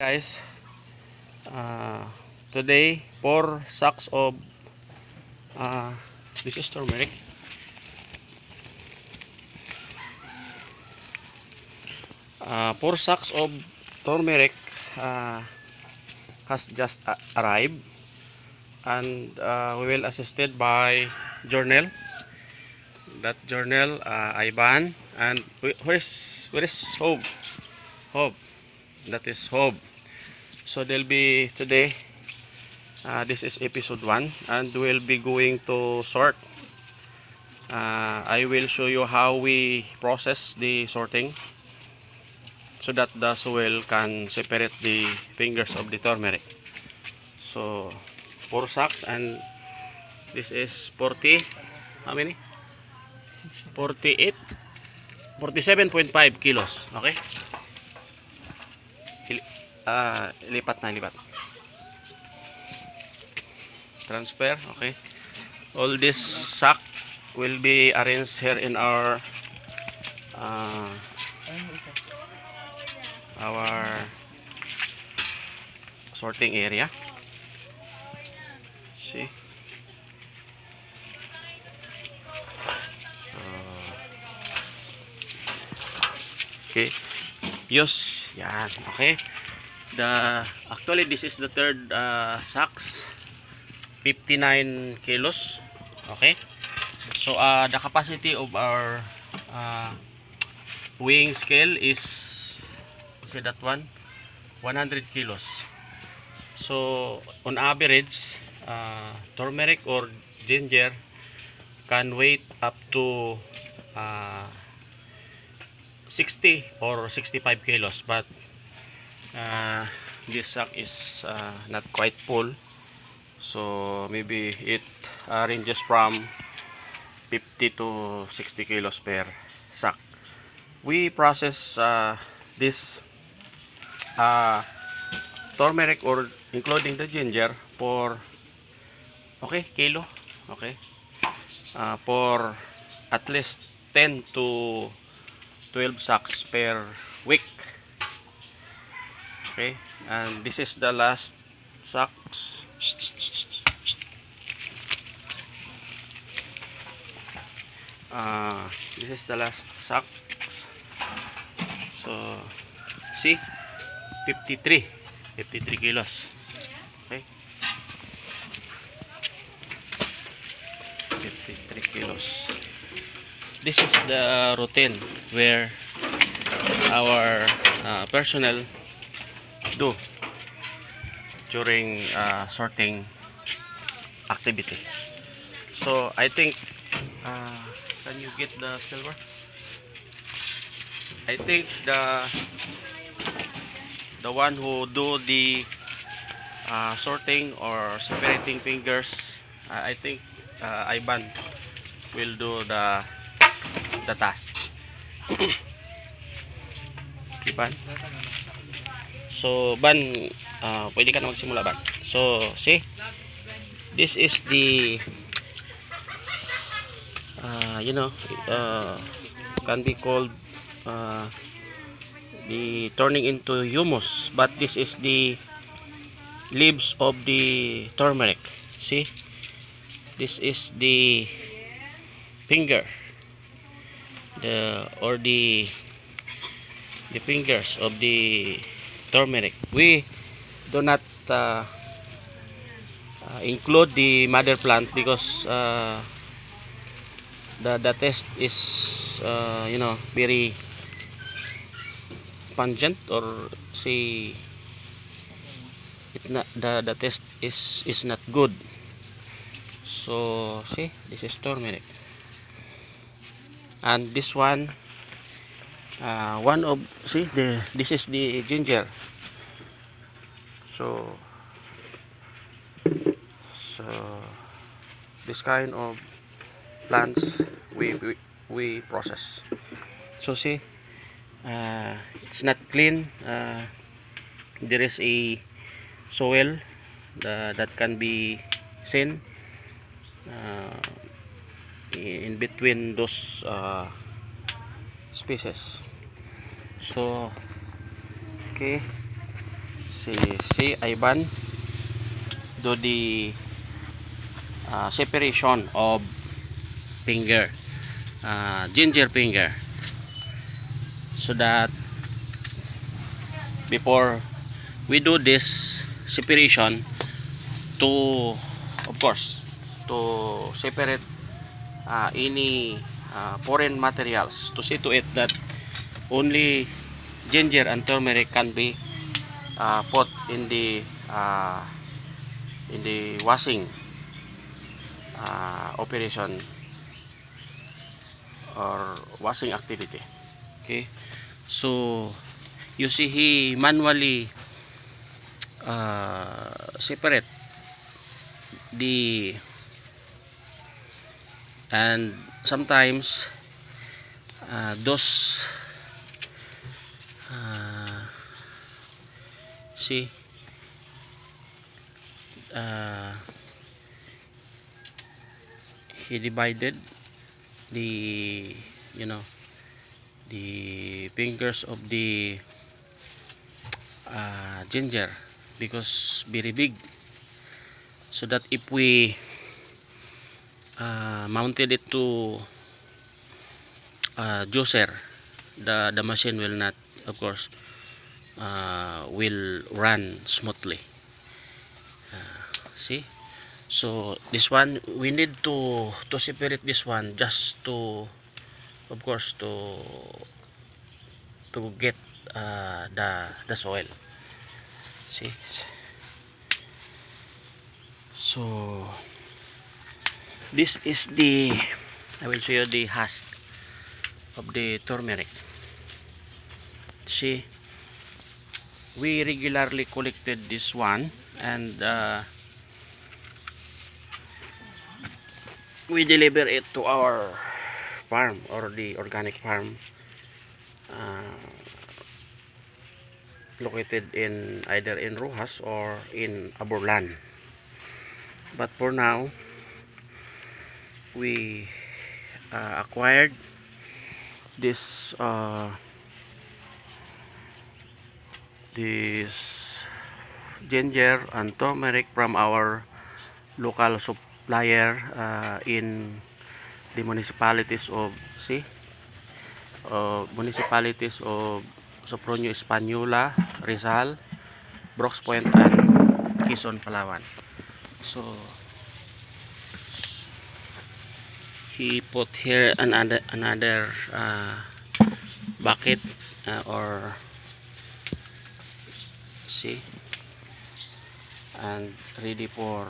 Guys, uh, today 4 sacks of uh, this is turmeric. 4 sacks of turmeric has just arrived, and we will assisted by journal. That journal, Ivan, and where is Hob? Hob, that is Hob. So they'll be today. This is episode 1, and we'll be going to sort. I will show you how we process the sorting so that the soil can separate the fingers of the turmeric. So 4 sacks, and this is 40, how many? 48, 47.5 kilos. Okay, lipat transfer. Okay, all this sack will be arranged here in our sorting area. See, okay, yes, yan. Okay, actually this is the third sacks, 59 kilos. Okay, so the capacity of our weighing scale is, see that one, 100 kilos. So on average, turmeric or ginger can weight up to 60 or 65 kilos, but this sack is not quite full, so maybe it ranges from 50 to 60 kilos per sack. We process this turmeric, or including the ginger, for kilo, for at least 10 to 12 sacks per week. Okay, and this is the last sacks. This is the last sacks. So see, 53 kilos. Okay, 53 kilos. This is the routine where our personnel do during sorting activity. So I think, can you get the silver? I think the one who do the sorting or separating fingers, I think Ivan will do the task. Okay, Ban? So Ban, pwede ka na magsimula, Ban. So see, this is the can be called the turning into humus, but this is the leaves of the turmeric. See, this is the finger, the fingers of the turmeric. We do not include the mother plant because the taste is very pungent, or say the taste is not good. So see, this is turmeric, and this one, this is the ginger. So this kind of plants we process. So see, it's not clean. There is a soil that can be seen in between those species. So okay, si Ivan do the separation of finger, ginger finger, so that before we do this separation, to of course to separate any foreign materials, to see to it that only ginger and turmeric can be put in the washing operation or washing activity. Okay, so you see he manually separate the, and sometimes those see he divided the, you know, the fingers of the ginger, because very big, so that if we mounted it to juicer, the machine will not, of course, will run smoothly. See, so this one we need to separate this one, just to, of course, to get the soil. See, so this is the, I will show you the husk of the turmeric. See, we regularly collected this one, and we deliver it to our farm, or the organic farm located in either in Rojas or in Aborlan. But for now, we acquired this ginger and turmeric from our local supplier in the municipalities of Sopronio Española, Rizal, Brox Point, and Quezon, Palawan. So he put here another bucket, or see, and ready for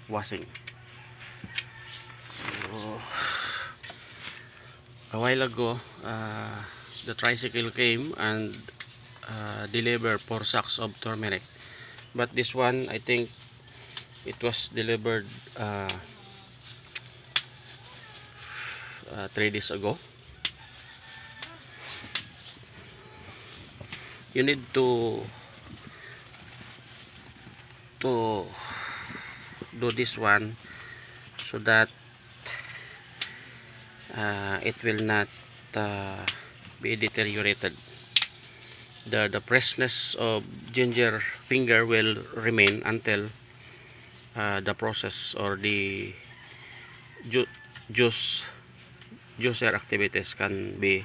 washing. So, a while ago, the tricycle came and delivered 4 sacks of turmeric, but this one, I think it was delivered 3 days ago. You need to do this one, so that it will not be deteriorated. The freshness of ginger finger will remain until the process, or the juicer activities can be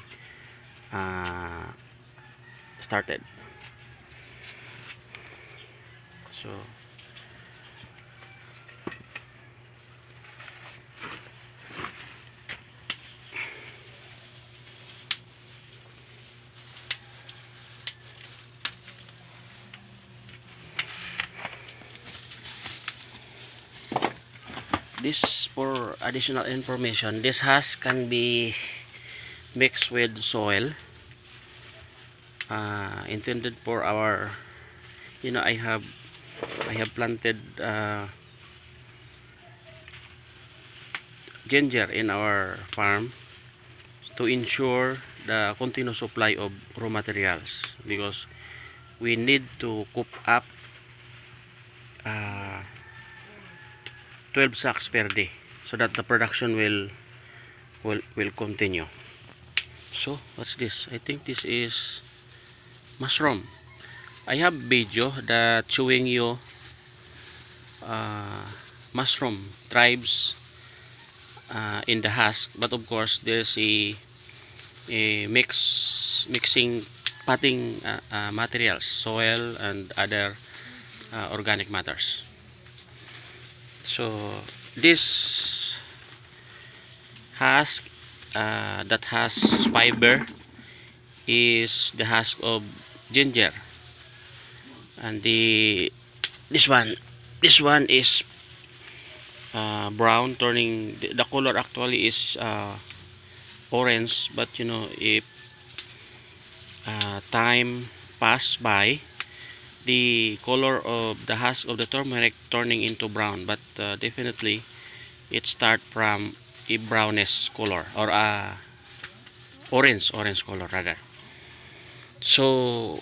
started. So this, for additional information, this husk can be mixed with soil, intended for our, you know, I have planted ginger in our farm to ensure the continuous supply of raw materials, because we need to cook up 12 sacks per day, so that the production will continue. So what's this? I think this is mushroom. I have video that showing you uh, mushroom tribes in the husk, but of course there's a mixing potting materials, soil and other organic matters. So this husk that has fiber is the husk of ginger, and this one is brown, turning the color actually is orange, but you know, if time pass by, the color of the husk of the turmeric turning into brown, but definitely it start from a brownish color, or orange color rather. So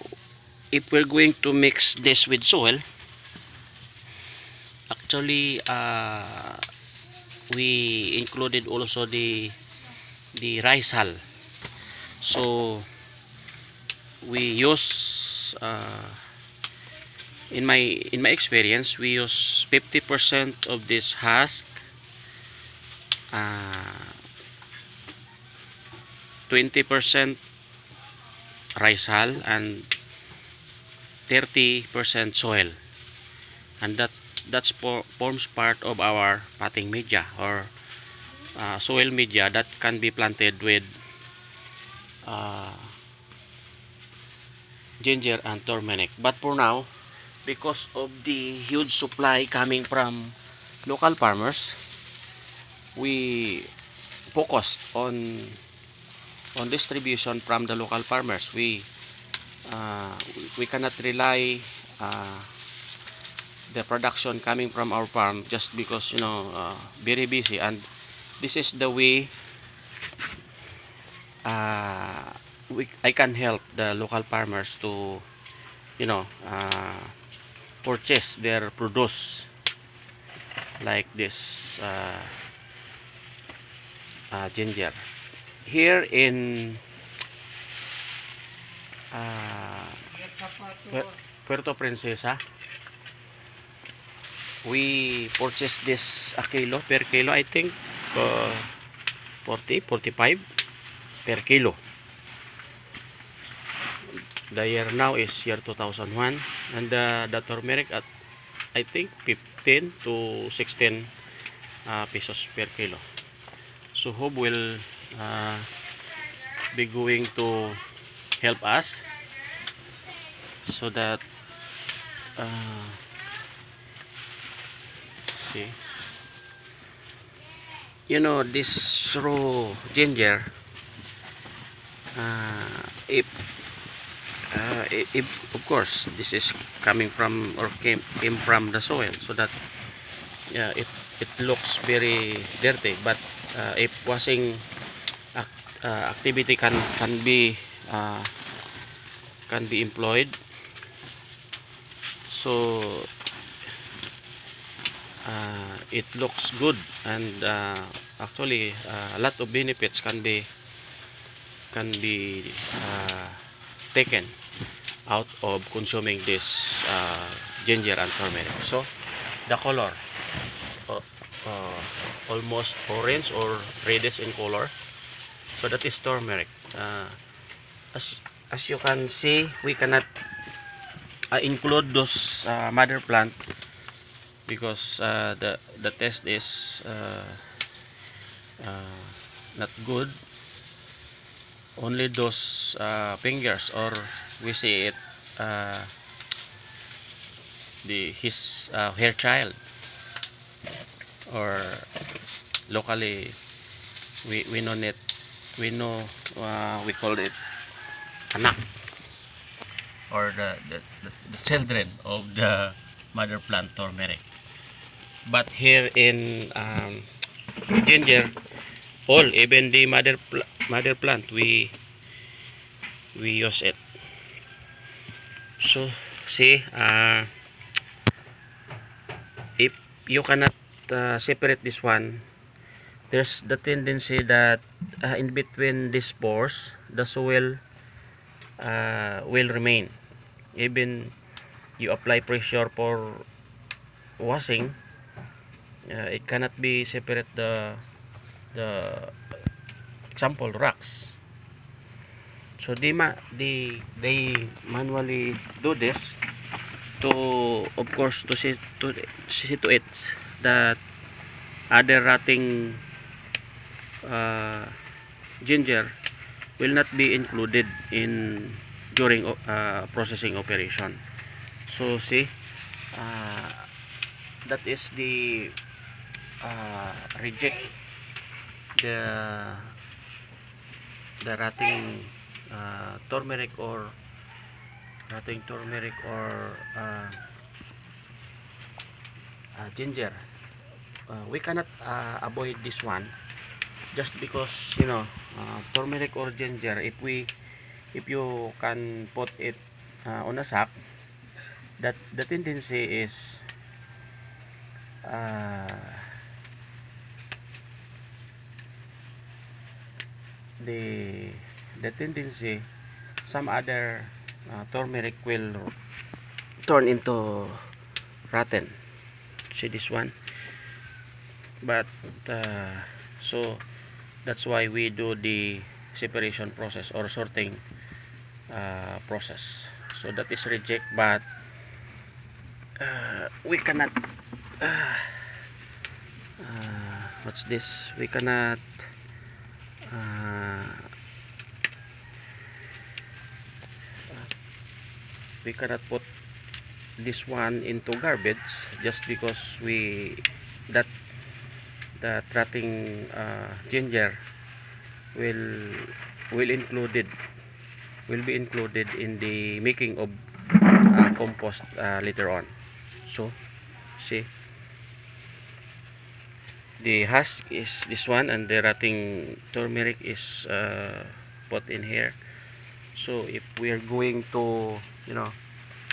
if we're going to mix this with soil, actually we included also the rice hull. So we use in my experience, we use 50% of this husk, 20% rice hull, and 30% soil, and that's forms part of our potting media, or soil media that can be planted with ginger and turmeric. But for now, because of the huge supply coming from local farmers, we focused on distribution from the local farmers. We cannot rely the production coming from our farm, just because, you know, very busy, and this is the way I can help the local farmers to, you know, purchase their produce like this ginger. Here in Puerto Princesa, we purchase this a kilo, per kilo I think 40-45 per kilo. The year now is year 2001, and the turmeric at I think 15 to 16 pesos per kilo. So Hope will be going to help us, so that see, you know, this raw ginger, if of course this is coming from, or came from the soil, so that yeah, it looks very dirty, but if washing activity can be employed, so it looks good, and actually a lot of benefits can be taken out of consuming this ginger and turmeric. So the color almost orange or reddish in color, so that is turmeric. As you can see, we cannot include those mother plant, because the taste is not good. Only those fingers, or we see it his hair child, or locally we know it, we call it anak, or the children of the mother plant turmeric. But here in ginger, even the mother plant, we use it. So see, if you cannot separate this one, there's the tendency that in between these pores, the soil will remain. Even you apply pressure for washing, it cannot be separate the example rocks. So they manually do this to, of course, to see to it that other rotting ginger will not be included in during processing operation. So see, uh, that is the reject the rotting turmeric or uh, ginger. We cannot avoid this one just because, turmeric or ginger, if you can put it on a sack, that the tendency is uh, the tendency, some other turmeric will turn into rotten. See this one. But so that's why we do the separation process or sorting process. So that is reject, but we cannot what's this, uh, we cannot put this one into garbage just because that rotting ginger will be included in the making of compost later on. So see, the husk is this one and the rotting turmeric is put in here. So if we are going to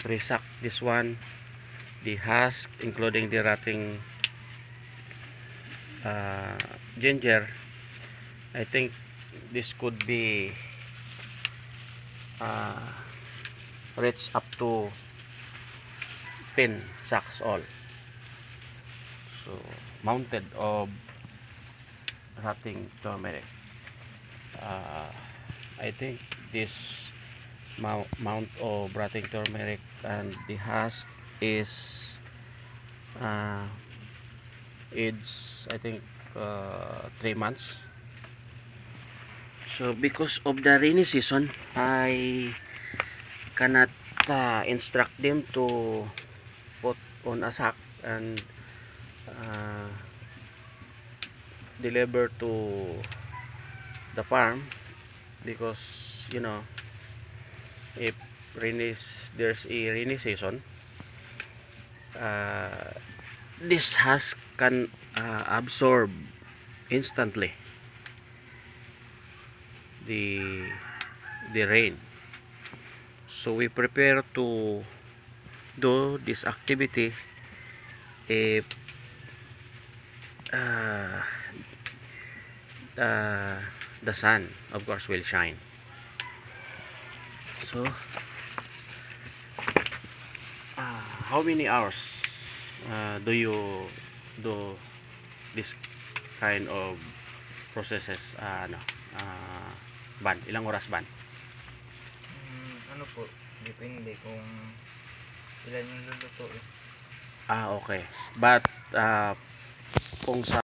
resack this one, the husk including the rotting ginger, I think this could be reach up to 10 sacks all. So mounted of rotting turmeric. I think this mount of rotting turmeric and the husk is it's, I think, 3 months. So because of the rainy season, I cannot instruct them to put on a sack and deliver to the farm, because if there's a rainy season, this husk can absorb instantly the rain. So we prepare to do this activity if the sun, of course, will shine. So how many hours do you do this kind of processes? Ban, ilang oras ban? Ano po, depende kung ilan yung lulutuin. Okay, but kung sa